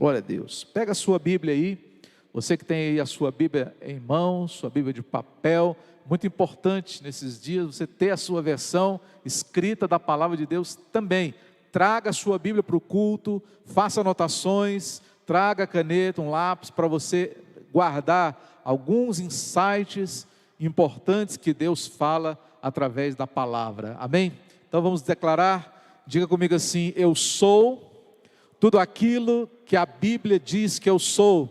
Glória a Deus. Pega a sua Bíblia aí, você que tem aí a sua Bíblia em mãos, sua Bíblia de papel, muito importante nesses dias você ter a sua versão escrita da palavra de Deus também. Traga a sua Bíblia para o culto, faça anotações, traga caneta, um lápis para você guardar alguns insights importantes que Deus fala através da palavra. Amém? Então vamos declarar, diga comigo assim: eu sou tudo aquilo que a Bíblia diz que eu sou.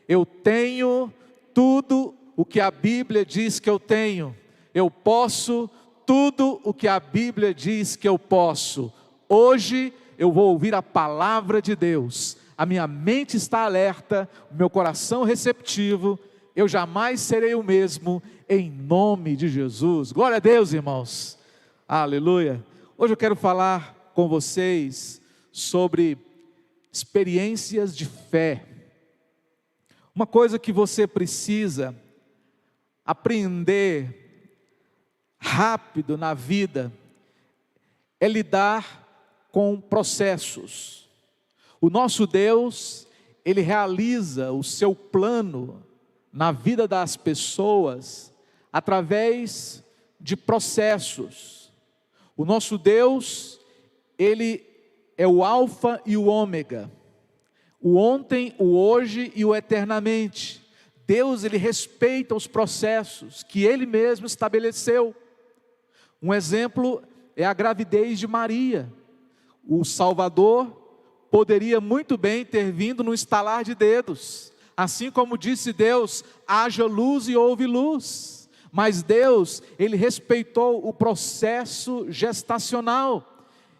Eu tenho tudo o que a Bíblia diz que eu tenho. Eu posso tudo o que a Bíblia diz que eu posso. Hoje eu vou ouvir a palavra de Deus. A minha mente está alerta, o meu coração receptivo. Eu jamais serei o mesmo, em nome de Jesus. Glória a Deus, irmãos. Aleluia. Hoje eu quero falar com vocês sobre experiências de fé. Uma coisa que você precisa aprender rápido na vida é lidar com processos. O nosso Deus, Ele realiza o seu plano na vida das pessoas através de processos. O nosso Deus, Ele é o alfa e o ômega, o ontem, o hoje e o eternamente. Deus, Ele respeita os processos que Ele mesmo estabeleceu. Um exemplo é a gravidez de Maria. O Salvador poderia muito bem ter vindo no estalar de dedos, assim como disse Deus: haja luz e houve luz. Mas Deus, Ele respeitou o processo gestacional.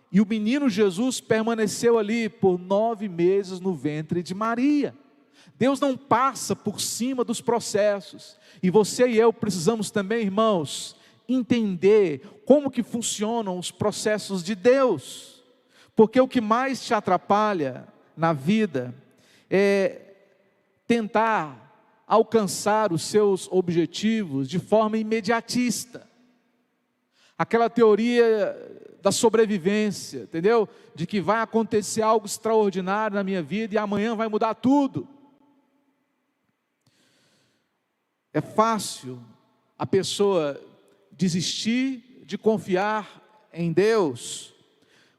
E o menino Jesus permaneceu ali por 9 meses no ventre de Maria. Deus não passa por cima dos processos. E você e eu precisamos também, irmãos, entender como que funcionam os processos de Deus. Porque o que mais te atrapalha na vida é tentar alcançar os seus objetivos de forma imediatista. Aquela teoria da sobrevivência, entendeu? De que vai acontecer algo extraordinário na minha vida e amanhã vai mudar tudo. É fácil a pessoa desistir de confiar em Deus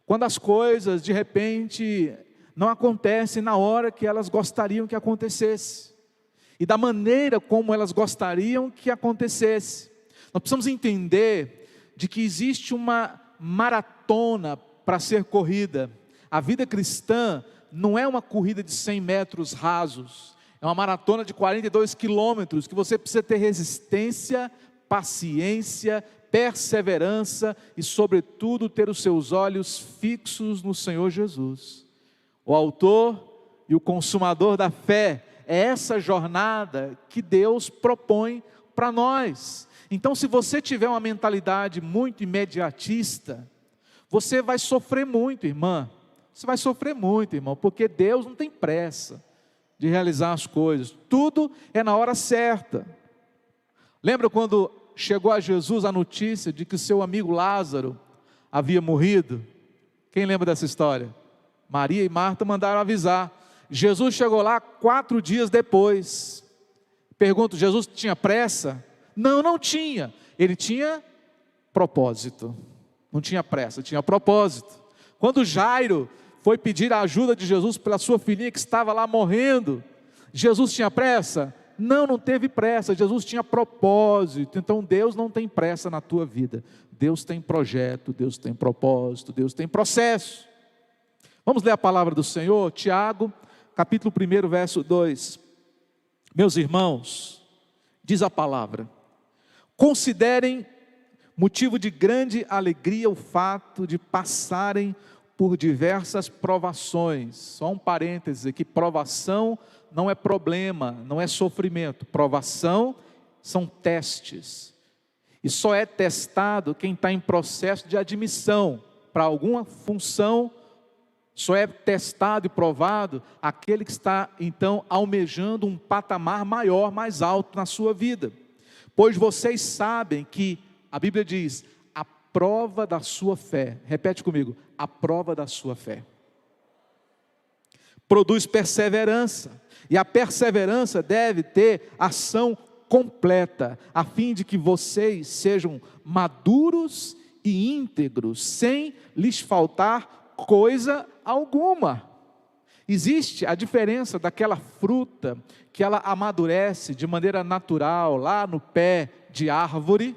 quando as coisas de repente não acontecem na hora que elas gostariam que acontecesse e da maneira como elas gostariam que acontecesse. Nós precisamos entender de que existe uma maratona para ser corrida. A vida cristã não é uma corrida de 100 metros rasos, é uma maratona de 42 quilômetros, que você precisa ter resistência, paciência, perseverança e sobretudo ter os seus olhos fixos no Senhor Jesus, o autor e o consumador da fé. É essa jornada que Deus propõe para nós. Então, se você tiver uma mentalidade muito imediatista, você vai sofrer muito, irmã. Você vai sofrer muito, irmão, porque Deus não tem pressa de realizar as coisas. Tudo é na hora certa. Lembra quando chegou a Jesus a notícia de que seu amigo Lázaro havia morrido? Quem lembra dessa história? Maria e Marta mandaram avisar. Jesus chegou lá 4 dias depois. Pergunto, Jesus tinha pressa? Não, não tinha. Ele tinha propósito. Não tinha pressa, tinha propósito. Quando Jairo foi pedir a ajuda de Jesus pela sua filhinha que estava lá morrendo, Jesus tinha pressa? Não, não teve pressa. Jesus tinha propósito. Então Deus não tem pressa na tua vida. Deus tem projeto, Deus tem propósito, Deus tem processo. Vamos ler a palavra do Senhor, Tiago, capítulo 1, verso 2. Meus irmãos, diz a palavra: considerem motivo de grande alegria o fato de passarem por diversas provações. Só um parêntese aqui: provação não é problema, não é sofrimento. Provação são testes. E só é testado quem está em processo de admissão para alguma função. Só é testado e provado aquele que está então almejando um patamar maior, mais alto na sua vida. Pois vocês sabem que a Bíblia diz: a prova da sua fé. Repete comigo: a prova da sua fé produz perseverança, e a perseverança deve ter ação completa, a fim de que vocês sejam maduros e íntegros, sem lhes faltar coisa alguma. Existe a diferença daquela fruta que ela amadurece de maneira natural lá no pé de árvore,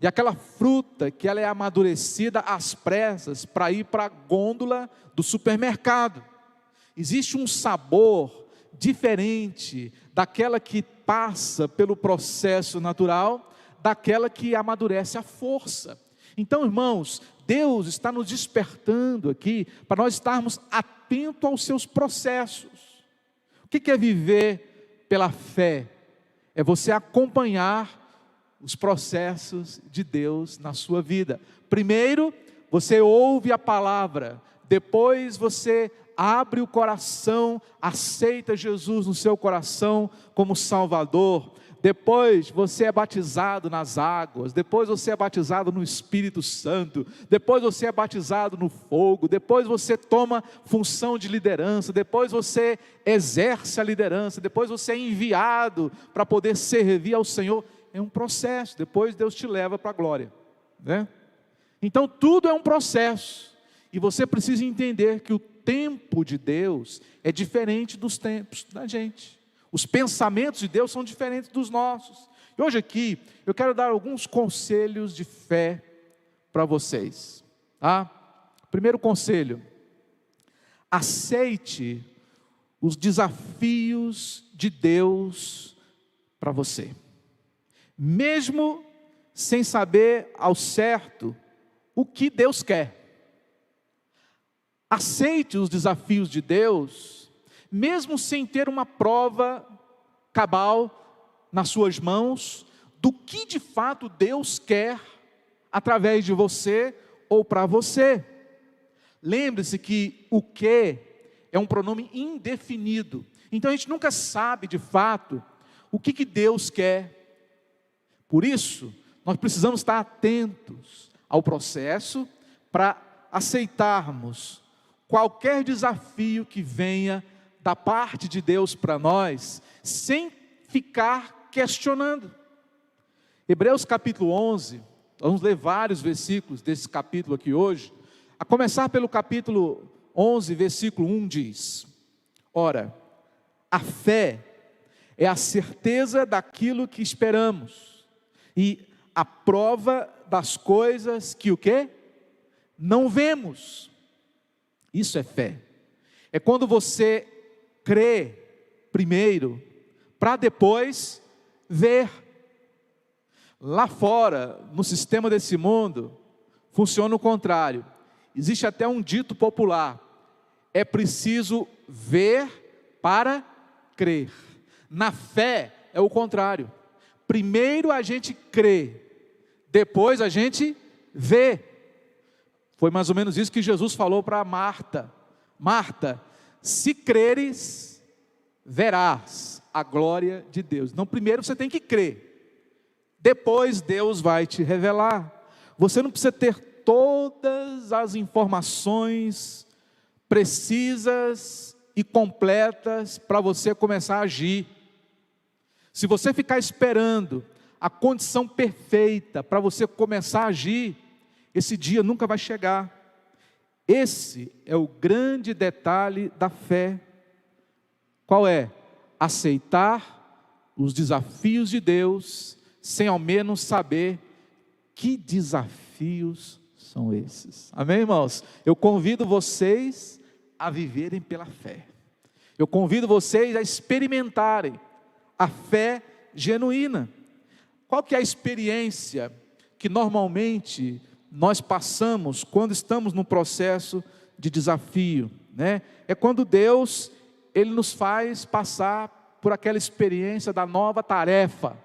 e aquela fruta que ela é amadurecida às pressas para ir para a gôndola do supermercado. Existe um sabor diferente daquela que passa pelo processo natural, daquela que amadurece à força. Então, irmãos, Deus está nos despertando aqui para nós estarmos atentos aos seus processos. O que é viver pela fé? É você acompanhar os processos de Deus na sua vida. Primeiro, você ouve a palavra, depois você abre o coração, aceita Jesus no seu coração como Salvador, depois você é batizado nas águas, depois você é batizado no Espírito Santo, depois você é batizado no fogo, depois você toma função de liderança, depois você exerce a liderança, depois você é enviado para poder servir ao Senhor. É um processo, depois Deus te leva para a glória, né? Então tudo é um processo, e você precisa entender que o tempo de Deus é diferente dos tempos da gente. Os pensamentos de Deus são diferentes dos nossos. E hoje aqui, eu quero dar alguns conselhos de fé para vocês, tá? Primeiro conselho: aceite os desafios de Deus para você. Mesmo sem saber ao certo o que Deus quer. Aceite os desafios de Deus, mesmo sem ter uma prova cabal nas suas mãos, do que de fato Deus quer através de você ou para você. Lembre-se que o que é um pronome indefinido, então a gente nunca sabe de fato o que Deus quer. Por isso, nós precisamos estar atentos ao processo para aceitarmos qualquer desafio que venha da parte de Deus para nós, sem ficar questionando. Hebreus capítulo 11, vamos ler vários versículos desse capítulo aqui hoje, a começar pelo capítulo 11, versículo 1 diz: ora, a fé é a certeza daquilo que esperamos, e a prova das coisas que o quê? Não vemos. Isso é fé. É quando você crê primeiro, para depois ver. Lá fora, no sistema desse mundo, funciona o contrário. Existe até um dito popular: é preciso ver para crer. Na fé é o contrário. Primeiro a gente crê, depois a gente vê. Foi mais ou menos isso que Jesus falou para Marta: Marta, se creres, verás a glória de Deus. Então primeiro você tem que crer, depois Deus vai te revelar. Você não precisa ter todas as informações precisas e completas para você começar a agir. Se você ficar esperando a condição perfeita para você começar a agir, esse dia nunca vai chegar. Esse é o grande detalhe da fé. Qual é? Aceitar os desafios de Deus, sem ao menos saber que desafios são esses. Amém, irmãos? Eu convido vocês a viverem pela fé. Eu convido vocês a experimentarem a fé genuína. Qual que é a experiência que normalmente nós passamos quando estamos no processo de desafio, né? É quando Deus, Ele nos faz passar por aquela experiência da nova tarefa,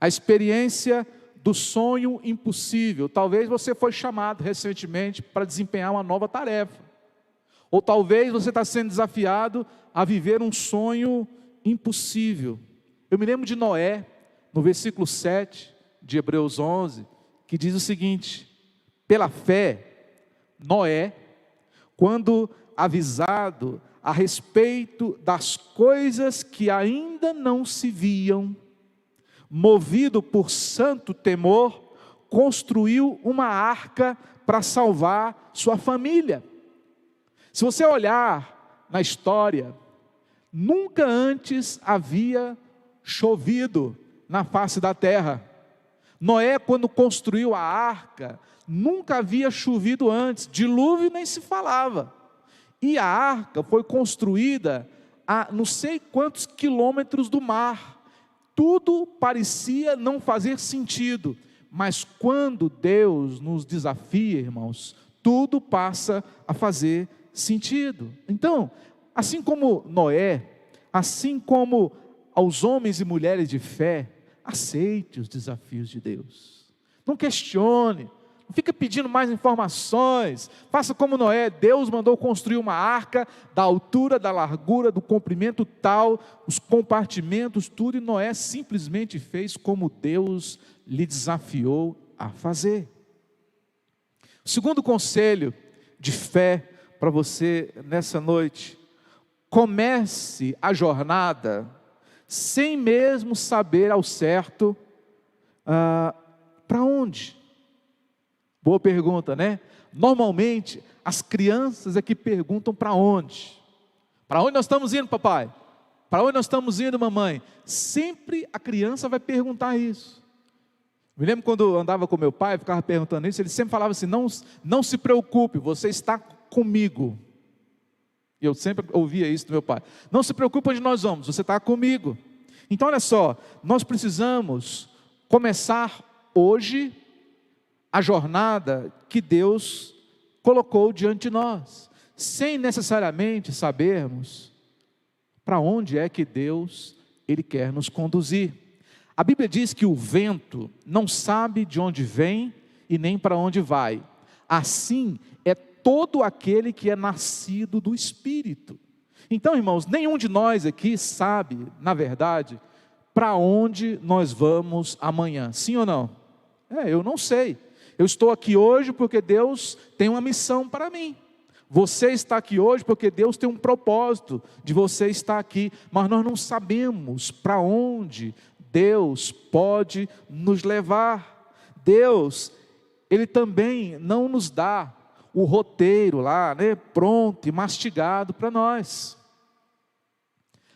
a experiência do sonho impossível. Talvez você foi chamado recentemente para desempenhar uma nova tarefa, ou talvez você está sendo desafiado a viver um sonho impossível. Eu me lembro de Noé, no versículo 7 de Hebreus 11, que diz o seguinte: pela fé, Noé, quando avisado a respeito das coisas que ainda não se viam, movido por santo temor, construiu uma arca para salvar sua família. Se você olhar na história, nunca antes havia chovido na face da terra. Noé, quando construiu a arca, nunca havia chovido antes, dilúvio nem se falava. E a arca foi construída a não sei quantos quilômetros do mar. Tudo parecia não fazer sentido, mas quando Deus nos desafia, irmãos, tudo passa a fazer sentido. Então, assim como Noé, assim como aos homens e mulheres de fé, aceite os desafios de Deus. Não questione, não fica pedindo mais informações. Faça como Noé. Deus mandou construir uma arca da altura, da largura, do comprimento tal, os compartimentos, tudo, e Noé simplesmente fez como Deus lhe desafiou a fazer. O segundo conselho de fé para você nessa noite: comece a jornada sem mesmo saber ao certo para onde. Boa pergunta, né? Normalmente, as crianças é que perguntam para onde. Para onde nós estamos indo, papai? Para onde nós estamos indo, mamãe? Sempre a criança vai perguntar isso. Me lembro quando eu andava com meu pai, ficava perguntando isso, ele sempre falava assim: não se preocupe, você está comigo. E eu sempre ouvia isso do meu pai: não se preocupe onde nós vamos, você está comigo. Então olha só, nós precisamos começar hoje a jornada que Deus colocou diante de nós, sem necessariamente sabermos para onde é que Deus Ele quer nos conduzir. A Bíblia diz que o vento não sabe de onde vem e nem para onde vai. Assim é todo aquele que é nascido do Espírito. Então, irmãos, nenhum de nós aqui sabe, na verdade, para onde nós vamos amanhã. Sim ou não? Eu não sei. Eu estou aqui hoje porque Deus tem uma missão para mim. Você está aqui hoje porque Deus tem um propósito de você estar aqui. Mas nós não sabemos para onde Deus pode nos levar. Deus, Ele também não nos dá o roteiro lá, né, pronto e mastigado para nós.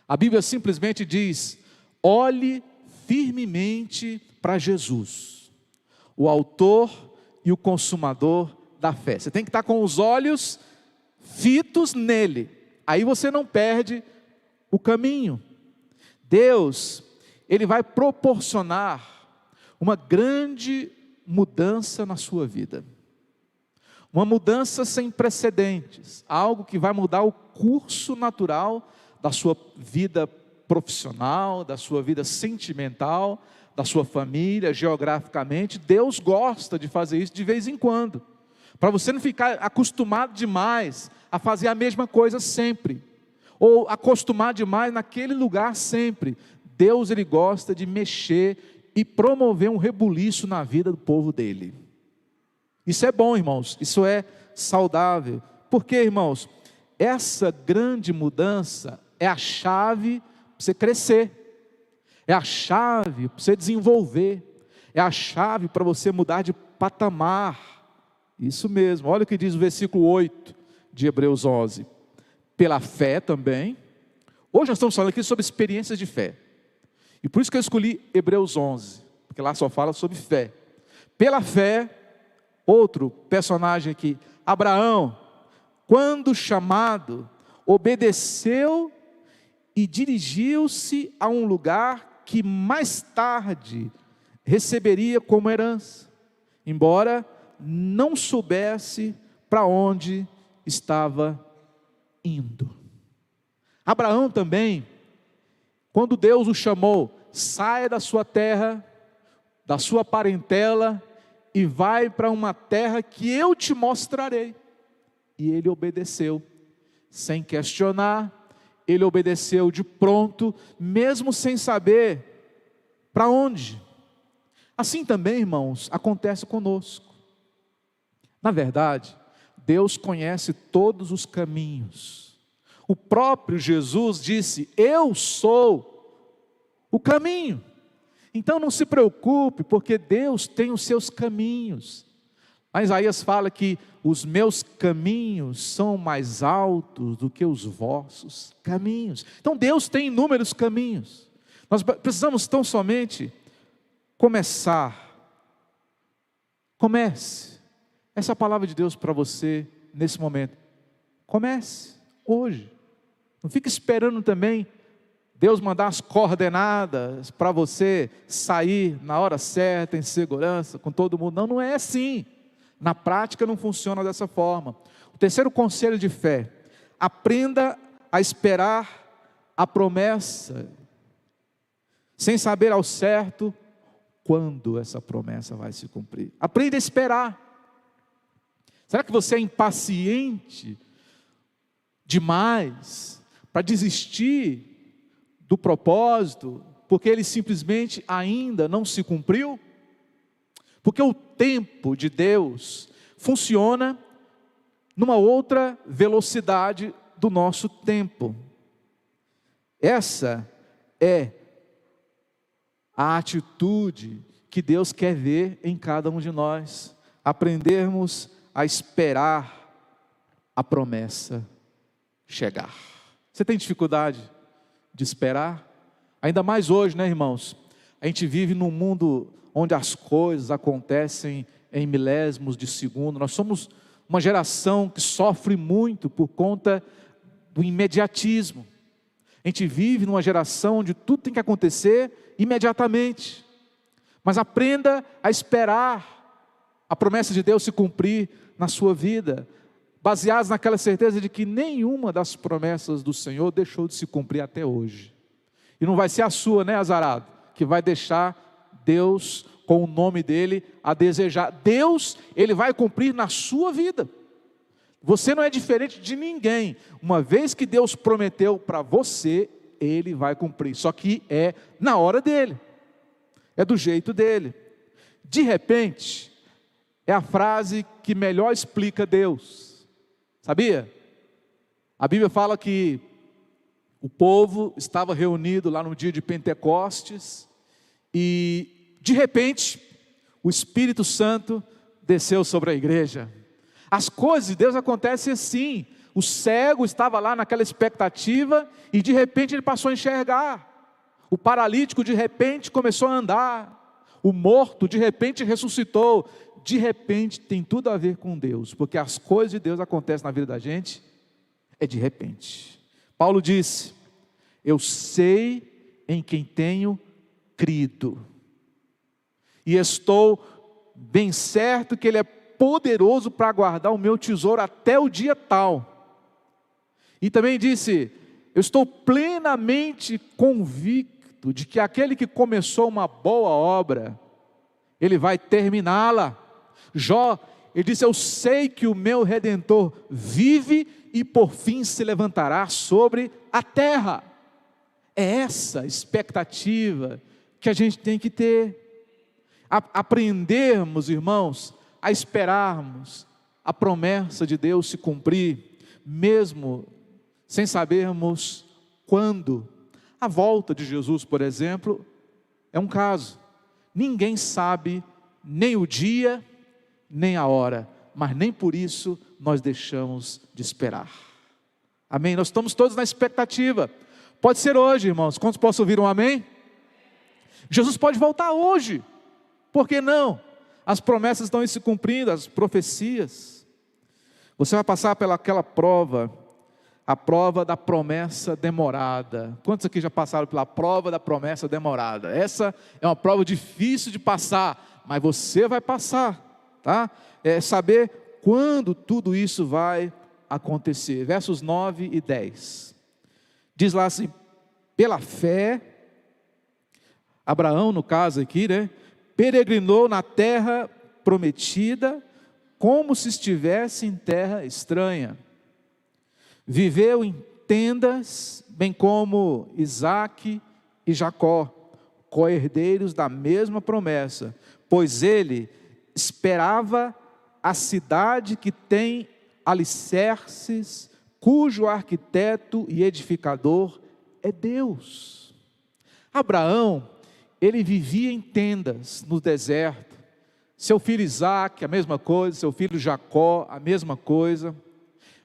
A Bíblia simplesmente diz: olhe firmemente para Jesus, o autor e o consumador da fé. Você tem que estar com os olhos fitos nele, aí você não perde o caminho. Deus, Ele vai proporcionar uma grande mudança na sua vida, uma mudança sem precedentes, algo que vai mudar o curso natural da sua vida profissional, da sua vida sentimental, da sua família, geograficamente. Deus gosta de fazer isso de vez em quando, para você não ficar acostumado demais a fazer a mesma coisa sempre, ou acostumar demais naquele lugar sempre. Deus, Ele gosta de mexer e promover um rebuliço na vida do povo dEle. Isso é bom, irmãos, isso é saudável. Porque, irmãos, essa grande mudança é a chave para você crescer, é a chave para você desenvolver, é a chave para você mudar de patamar. Isso mesmo, olha o que diz o versículo 8 de Hebreus 11. Pela fé também, hoje nós estamos falando aqui sobre experiências de fé, e por isso que eu escolhi Hebreus 11, porque lá só fala sobre fé. Pela fé, outro personagem aqui, Abraão, quando chamado, obedeceu e dirigiu-se a um lugar que mais tarde receberia como herança, embora não soubesse para onde estava indo. Abraão também, quando Deus o chamou: saia da sua terra, da sua parentela, e vai para uma terra que eu te mostrarei. E ele obedeceu, sem questionar. Ele obedeceu de pronto, mesmo sem saber para onde. Assim também, irmãos, acontece conosco. Na verdade, Deus conhece todos os caminhos. O próprio Jesus disse: eu sou o caminho. Então não se preocupe, porque Deus tem os seus caminhos. Mas Isaías fala que os meus caminhos são mais altos do que os vossos caminhos. Então Deus tem inúmeros caminhos. Nós precisamos tão somente começar. Comece. Essa é a palavra de Deus para você nesse momento. Comece hoje. Não fique esperando também Deus mandar as coordenadas para você sair na hora certa, em segurança, com todo mundo. Não, não é assim. Na prática não funciona dessa forma. O terceiro conselho de fé: aprenda a esperar a promessa, sem saber ao certo quando essa promessa vai se cumprir. Aprenda a esperar. Será que você é impaciente demais para desistir do propósito, porque ele simplesmente ainda não se cumpriu? Porque o tempo de Deus funciona numa outra velocidade do nosso tempo. Essa é a atitude que Deus quer ver em cada um de nós. Aprendermos a esperar a promessa chegar. Você tem dificuldade de esperar? Ainda mais hoje, né, irmãos? A gente vive num mundo onde as coisas acontecem em milésimos de segundo. Nós somos uma geração que sofre muito por conta do imediatismo. A gente vive numa geração onde tudo tem que acontecer imediatamente. Mas aprenda a esperar a promessa de Deus se cumprir na sua vida, baseados naquela certeza de que nenhuma das promessas do Senhor deixou de se cumprir até hoje. E não vai ser a sua, né, azarado, que vai deixar Deus, com o nome dele, a desejar. Deus, ele vai cumprir na sua vida. Você não é diferente de ninguém. Uma vez que Deus prometeu para você, ele vai cumprir. Só que é na hora dele, é do jeito dele. De repente, é a frase que melhor explica Deus. Sabia? A Bíblia fala que o povo estava reunido lá no dia de Pentecostes e, de repente, o Espírito Santo desceu sobre a igreja. As coisas de Deus acontecem assim. O cego estava lá naquela expectativa e, de repente, ele passou a enxergar. O paralítico, de repente, começou a andar. O morto, de repente, ressuscitou. De repente, tem tudo a ver com Deus, porque as coisas de Deus acontecem na vida da gente, é de repente. Paulo disse: eu sei em quem tenho crido, e estou bem certo que Ele é poderoso para guardar o meu tesouro até o dia tal. E também disse: eu estou plenamente convicto de que aquele que começou uma boa obra, Ele vai terminá-la. Jó, ele disse: eu sei que o meu Redentor vive e por fim se levantará sobre a terra. É essa expectativa que a gente tem que ter. Aprendermos, irmãos, a esperarmos a promessa de Deus se cumprir, mesmo sem sabermos quando. A volta de Jesus, por exemplo, é um caso. Ninguém sabe nem o dia, nem a hora, mas nem por isso nós deixamos de esperar. Amém? Nós estamos todos na expectativa. Pode ser hoje, irmãos. Quantos possam ouvir um amém? Jesus pode voltar hoje. Por que não? As promessas estão se cumprindo, as profecias. Você vai passar pelaquela prova, a prova da promessa demorada. Quantos aqui já passaram pela prova da promessa demorada? Essa é uma prova difícil de passar, mas você vai passar. Tá? É saber quando tudo isso vai acontecer. Versos 9 e 10. Diz lá assim: pela fé, Abraão, no caso aqui, né, peregrinou na terra prometida, como se estivesse em terra estranha. Viveu em tendas, bem como Isaque e Jacó, co-herdeiros da mesma promessa, pois ele esperava a cidade que tem alicerces, cujo arquiteto e edificador é Deus. Abraão, ele vivia em tendas no deserto. Seu filho Isaque, a mesma coisa, seu filho Jacó, a mesma coisa.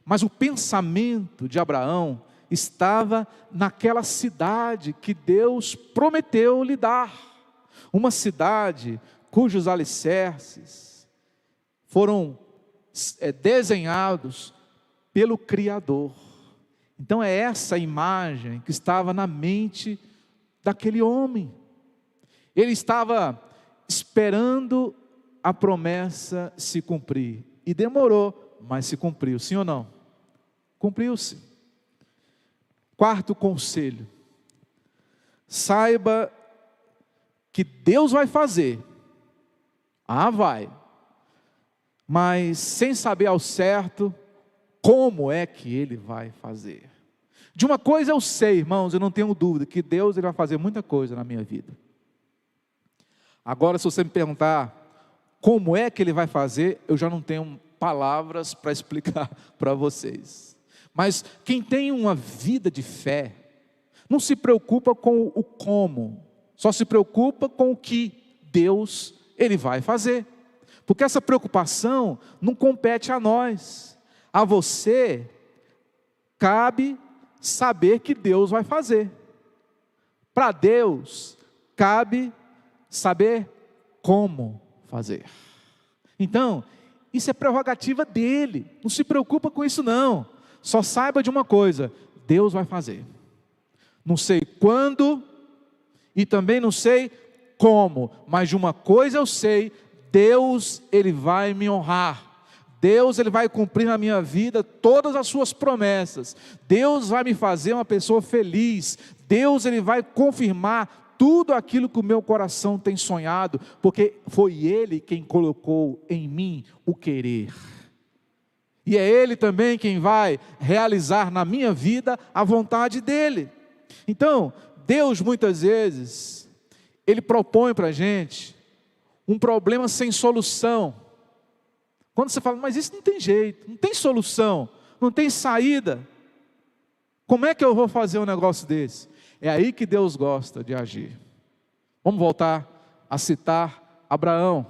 Mas o pensamento de Abraão estava naquela cidade que Deus prometeu lhe dar. Uma cidade cujos alicerces foram desenhados pelo Criador. Então é essa imagem que estava na mente daquele homem. Ele estava esperando a promessa se cumprir. E demorou, mas se cumpriu, sim ou não? Cumpriu-se. Quarto conselho: saiba que Deus vai fazer. Vai. Mas sem saber ao certo como é que Ele vai fazer. De uma coisa eu sei, irmãos, eu não tenho dúvida, que Deus ele vai fazer muita coisa na minha vida. Agora, se você me perguntar como é que Ele vai fazer, eu já não tenho palavras para explicar para vocês. Mas quem tem uma vida de fé, não se preocupa com o como, só se preocupa com o que Deus ele vai fazer. Porque essa preocupação não compete a nós. A você cabe saber que Deus vai fazer. Para Deus cabe saber como fazer. Então, isso é prerrogativa dele. Não se preocupa com isso não. Só saiba de uma coisa: Deus vai fazer. Não sei quando e também não sei como, mas de uma coisa eu sei: Deus ele vai me honrar. Deus ele vai cumprir na minha vida todas as suas promessas. Deus vai me fazer uma pessoa feliz. Deus ele vai confirmar tudo aquilo que o meu coração tem sonhado, porque foi Ele quem colocou em mim o querer. E é Ele também quem vai realizar na minha vida a vontade dEle. Então, Deus muitas vezes, Ele propõe para a gente um problema sem solução. Quando você fala, mas isso não tem jeito, não tem solução, não tem saída, como é que eu vou fazer um negócio desse? É aí que Deus gosta de agir. Vamos voltar a citar Abraão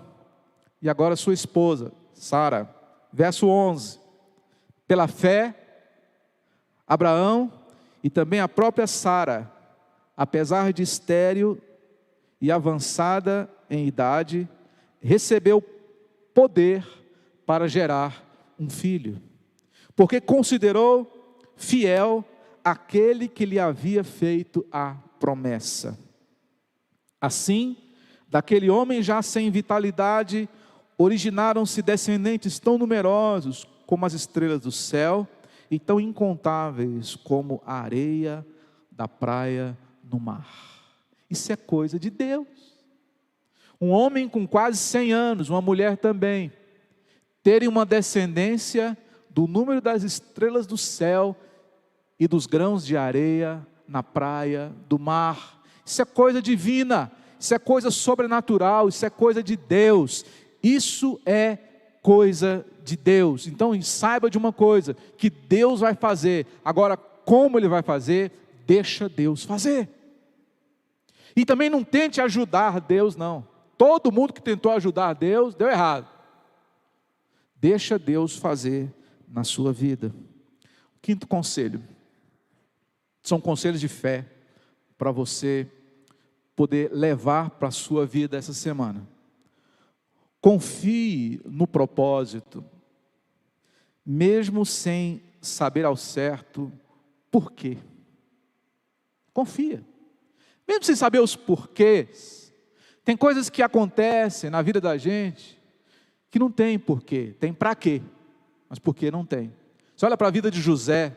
e agora sua esposa, Sara, verso 11. Pela fé, Abraão e também a própria Sara, apesar de estéril e avançada em idade, recebeu poder para gerar um filho, porque considerou fiel aquele que lhe havia feito a promessa. Assim, daquele homem já sem vitalidade, originaram-se descendentes tão numerosos como as estrelas do céu, e tão incontáveis como a areia da praia no mar. Isso é coisa de Deus. Um homem com quase 100 anos, uma mulher também, terem uma descendência do número das estrelas do céu e dos grãos de areia na praia do mar. Isso é coisa divina, isso é coisa sobrenatural, isso é coisa de Deus, isso é coisa de Deus. Então saiba de uma coisa, que Deus vai fazer. Agora, como Ele vai fazer, deixa Deus fazer. E também não tente ajudar Deus não. Todo mundo que tentou ajudar Deus, deu errado. Deixa Deus fazer na sua vida. Quinto conselho. São conselhos de fé para você poder levar para a sua vida essa semana. Confie no propósito, mesmo sem saber ao certo por quê. Confia. Mesmo sem saber os porquês. Tem coisas que acontecem na vida da gente que não tem porquê, tem para quê, mas porquê não tem. Você olha para a vida de José.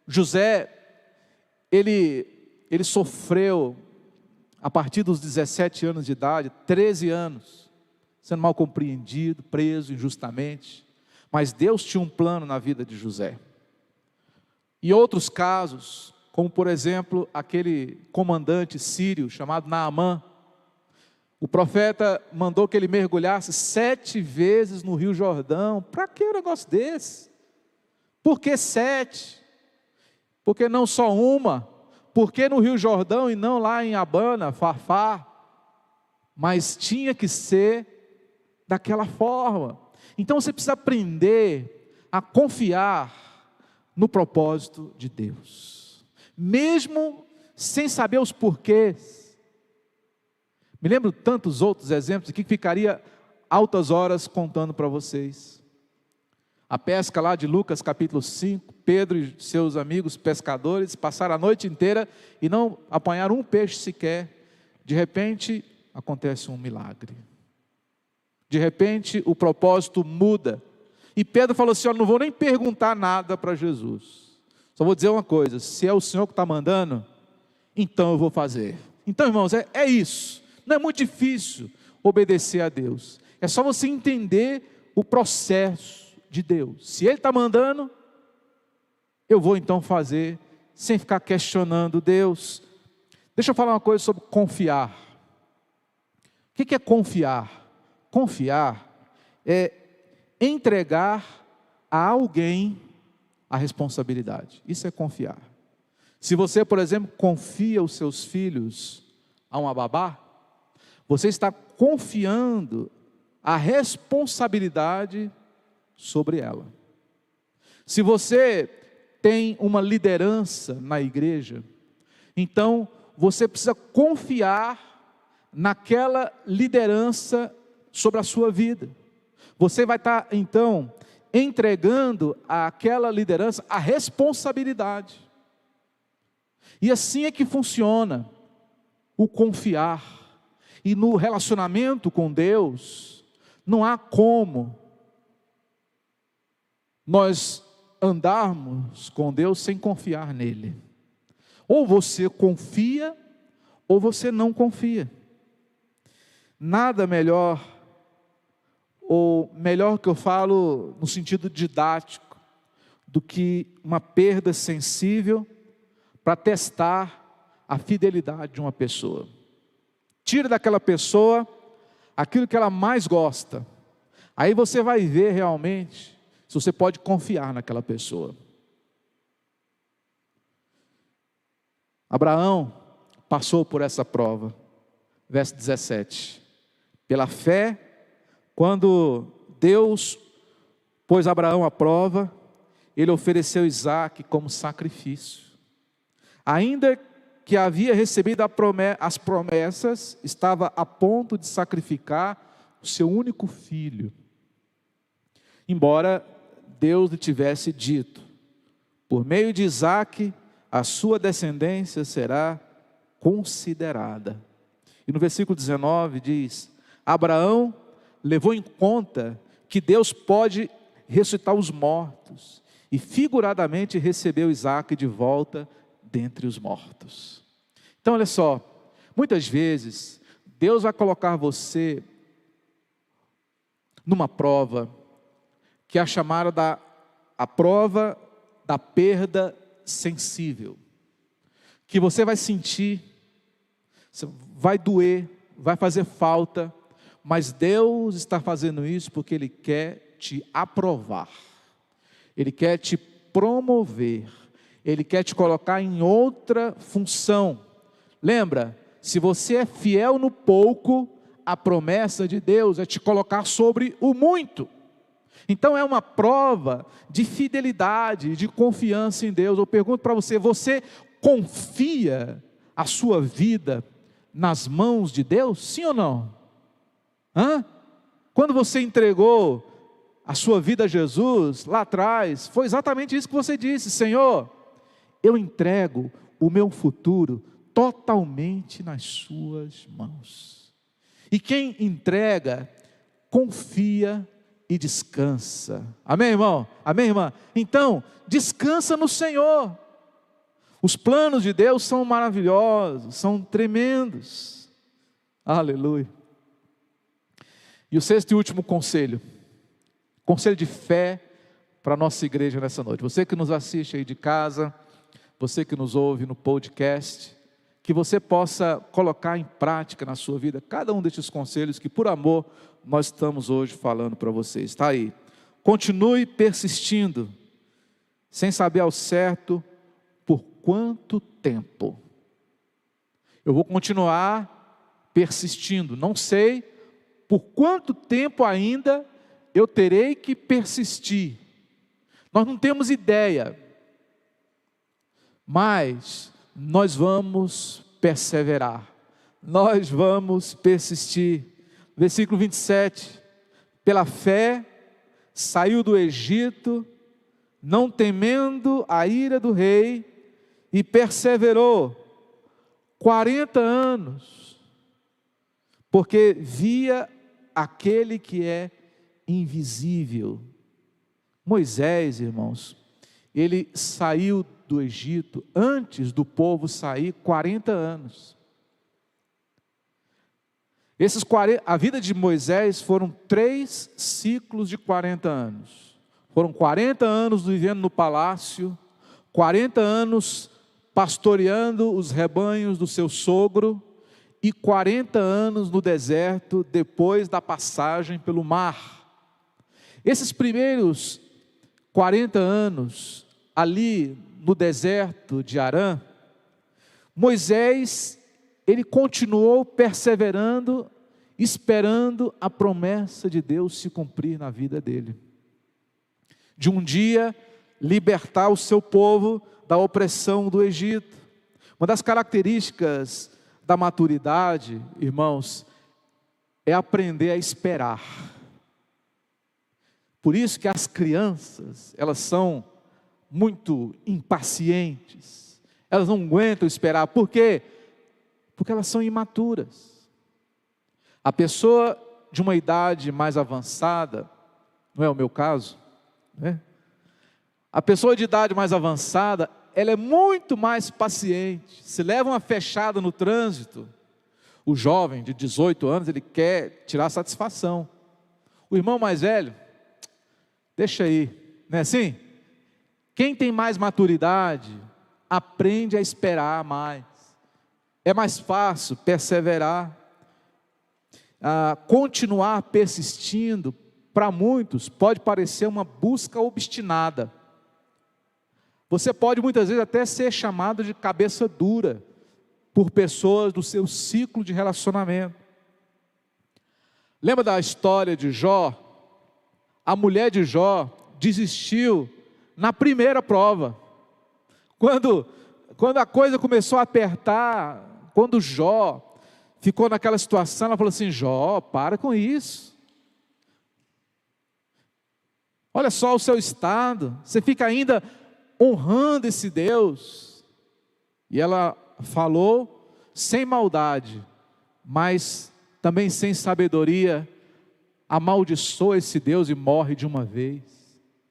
José, ele sofreu a partir dos 17 anos de idade, 13 anos, sendo mal compreendido, preso injustamente, mas Deus tinha um plano na vida de José. E outros casos, como por exemplo, aquele comandante sírio chamado Naamã, o profeta mandou que ele mergulhasse 7 vezes no Rio Jordão. Para que um negócio desse? Por que 7? Por que não só uma? Por que no Rio Jordão e não lá em Abana, Farfar? Mas tinha que ser daquela forma. Então você precisa aprender a confiar no propósito de Deus, mesmo sem saber os porquês. Me lembro tantos outros exemplos aqui que ficaria altas horas contando para vocês. A pesca lá de Lucas capítulo 5, Pedro e seus amigos pescadores passaram a noite inteira e não apanharam um peixe sequer. De repente acontece um milagre. De repente o propósito muda. E Pedro falou assim: "Eu não vou nem perguntar nada para Jesus. Só vou dizer uma coisa: se é o Senhor que está mandando, então eu vou fazer." Então, irmãos, é isso. Não é muito difícil obedecer a Deus. É só você entender o processo de Deus. Se Ele está mandando, eu vou então fazer, sem ficar questionando Deus. Deixa eu falar uma coisa sobre confiar. O que é confiar? Confiar é entregar a alguém a responsabilidade. Isso é confiar. Se você, por exemplo, confia os seus filhos a uma babá, você está confiando a responsabilidade sobre ela. Se você tem uma liderança na igreja, então você precisa confiar naquela liderança sobre a sua vida. Você vai estar então entregando àquela liderança a responsabilidade. E assim é que funciona o confiar. E no relacionamento com Deus, não há como nós andarmos com Deus sem confiar nele. Ou você confia, ou você não confia. Nada melhor, ou melhor que eu falo no sentido didático, do que uma perda sensível para testar a fidelidade de uma pessoa. Tira daquela pessoa aquilo que ela mais gosta. Aí você vai ver realmente se você pode confiar naquela pessoa. Abraão passou por essa prova. Verso 17. Pela fé, quando Deus pôs Abraão à prova, ele ofereceu Isaque como sacrifício. Ainda que havia recebido as promessas, estava a ponto de sacrificar o seu único filho. Embora Deus lhe tivesse dito: por meio de Isaque, a sua descendência será considerada. E no versículo 19 diz: Abraão levou em conta que Deus pode ressuscitar os mortos, e figuradamente recebeu Isaque de volta dentre os mortos. Então olha só, muitas vezes Deus vai colocar você numa prova, que é a chamada a prova da perda sensível, que você vai sentir, vai doer, vai fazer falta, mas Deus está fazendo isso porque Ele quer te aprovar, Ele quer te promover, Ele quer te colocar em outra função. Lembra, se você é fiel no pouco, a promessa de Deus é te colocar sobre o muito. Então é uma prova de fidelidade, de confiança em Deus. Eu pergunto para você, você confia a sua vida nas mãos de Deus? Sim ou não? Quando você entregou a sua vida a Jesus, lá atrás, foi exatamente isso que você disse: Senhor, eu entrego o meu futuro totalmente nas suas mãos. E quem entrega, confia e descansa. Amém, irmão? Amém, irmã? Então, descansa no Senhor. Os planos de Deus são maravilhosos, são tremendos. Aleluia. E o sexto e último conselho de fé para a nossa igreja nessa noite. Você que nos assiste aí de casa, você que nos ouve no podcast, que você possa colocar em prática na sua vida cada um destes conselhos que por amor nós estamos hoje falando para vocês. Está aí. Continue persistindo sem saber ao certo por quanto tempo. Eu vou continuar persistindo, não sei por quanto tempo ainda eu terei que persistir. Nós não temos ideia, mas nós vamos perseverar, nós vamos persistir. Versículo 27, pela fé saiu do Egito, não temendo a ira do rei, e perseverou 40 anos, porque via aquele que é invisível. Moisés, irmãos, ele saiu do Egito antes do povo sair 40 anos. A vida de Moisés foram 3 ciclos de 40 anos. Foram 40 anos vivendo no palácio, 40 anos pastoreando os rebanhos do seu sogro, e 40 anos no deserto, depois da passagem pelo mar. Esses primeiros 40 anos, ali no deserto de Arã, Moisés, ele continuou perseverando, esperando a promessa de Deus se cumprir na vida dele. De um dia, libertar o seu povo da opressão do Egito. Uma das características da maturidade, irmãos, é aprender a esperar. Por isso que as crianças, elas são muito impacientes, elas não aguentam esperar. Por quê? Porque elas são imaturas. A pessoa de uma idade mais avançada, não é o meu caso, né? A pessoa de idade mais avançada, ela é muito mais paciente. Se leva uma fechada no trânsito, o jovem de 18 anos, ele quer tirar satisfação. O irmão mais velho, deixa aí, não é assim? Quem tem mais maturidade, aprende a esperar mais. É mais fácil perseverar. Continuar persistindo, para muitos, pode parecer uma busca obstinada. Você pode muitas vezes até ser chamado de cabeça dura, por pessoas do seu ciclo de relacionamento. Lembra da história de Jó? A mulher de Jó desistiu na primeira prova. Quando a coisa começou a apertar, quando Jó ficou naquela situação, ela falou assim: Jó, para com isso. Olha só o seu estado, você fica ainda honrando esse Deus. E ela falou sem maldade, mas também sem sabedoria, amaldiçoa esse Deus e morre de uma vez.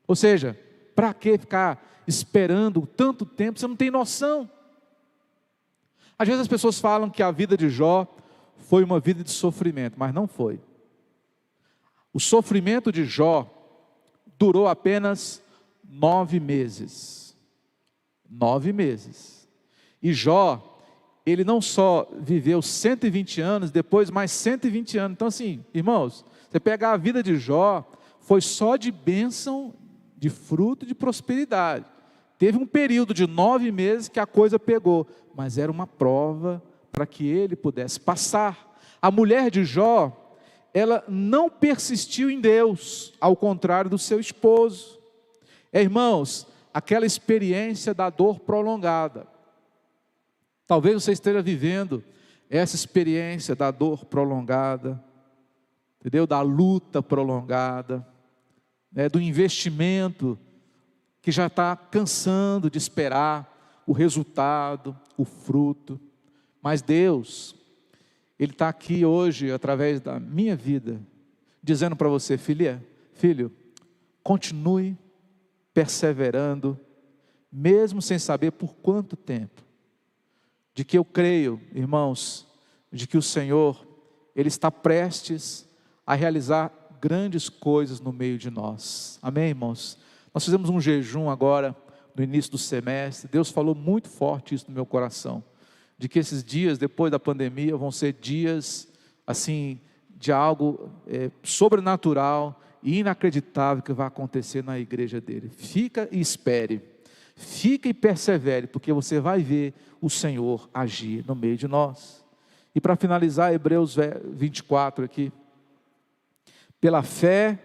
Ou seja, para que ficar esperando tanto tempo? Você não tem noção. Às vezes as pessoas falam que a vida de Jó foi uma vida de sofrimento, mas não foi. O sofrimento de Jó durou apenas 9 meses. 9 meses. E Jó, ele não só viveu 120 anos, depois mais 120 anos. Então assim, irmãos, você pegar a vida de Jó, foi só de bênção, de fruto, de prosperidade. Teve um período de 9 meses que a coisa pegou, mas era uma prova para que ele pudesse passar. A mulher de Jó, ela não persistiu em Deus, ao contrário do seu esposo. Irmãos, aquela experiência da dor prolongada. Talvez você esteja vivendo essa experiência da dor prolongada, entendeu? Da luta prolongada, né? Do investimento que já está cansando de esperar o resultado, o fruto. Mas Deus, Ele está aqui hoje, através da minha vida, dizendo para você: filho, continue perseverando, mesmo sem saber por quanto tempo. De que eu creio, irmãos, de que o Senhor, Ele está prestes a realizar grandes coisas no meio de nós. Amém, irmãos? Nós fizemos um jejum agora, no início do semestre. Deus falou muito forte isso no meu coração, de que esses dias depois da pandemia vão ser dias assim, de algo sobrenatural e inacreditável que vai acontecer na igreja dele. Fica e espere. Fique e persevere, porque você vai ver o Senhor agir no meio de nós. E para finalizar, Hebreus 24 aqui. Pela fé,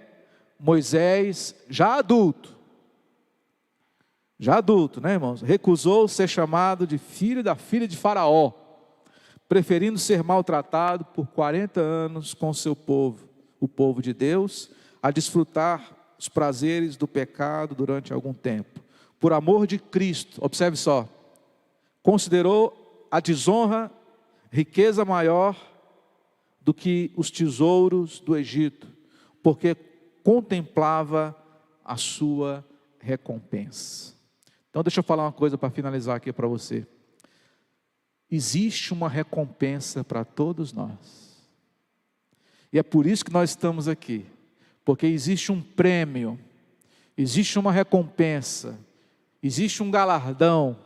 Moisés, já adulto, né, irmãos? Recusou ser chamado de filho da filha de Faraó, preferindo ser maltratado por 40 anos com seu povo, o povo de Deus, a desfrutar os prazeres do pecado durante algum tempo. Por amor de Cristo, observe só, considerou a desonra riqueza maior do que os tesouros do Egito, porque contemplava a sua recompensa. Então deixa eu falar uma coisa para finalizar aqui para você. Existe uma recompensa para todos nós. E é por isso que nós estamos aqui. Porque existe um prêmio, existe uma recompensa, existe um galardão,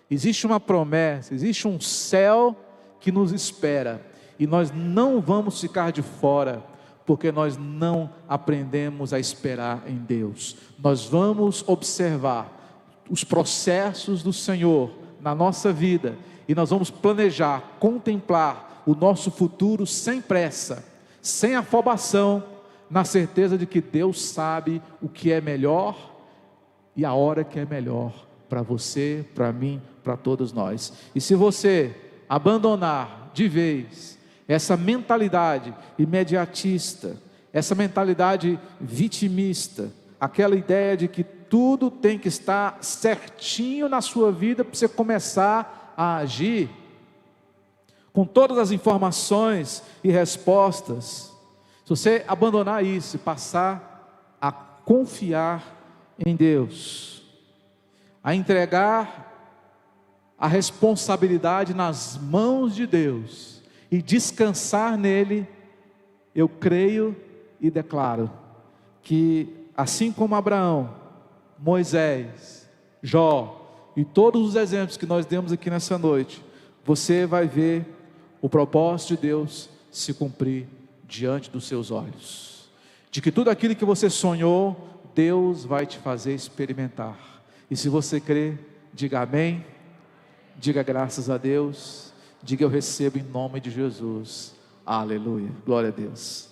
existe uma promessa, existe um céu que nos espera. E nós não vamos ficar de fora, porque nós não aprendemos a esperar em Deus. Nós vamos observar os processos do Senhor na nossa vida, e nós vamos planejar, contemplar o nosso futuro sem pressa, sem afobação, na certeza de que Deus sabe o que é melhor e a hora que é melhor para você, para mim, para todos nós. E se você abandonar de vez essa mentalidade imediatista, essa mentalidade vitimista, aquela ideia de que tudo tem que estar certinho na sua vida para você começar a agir, com todas as informações e respostas. Se você abandonar isso e passar a confiar em Deus, a entregar a responsabilidade nas mãos de Deus e descansar nele, eu creio e declaro que assim como Abraão, Moisés, Jó e todos os exemplos que nós demos aqui nessa noite, você vai ver o propósito de Deus se cumprir diante dos seus olhos, de que tudo aquilo que você sonhou, Deus vai te fazer experimentar. E se você crê, diga amém, diga graças a Deus, diga eu recebo em nome de Jesus, aleluia, glória a Deus.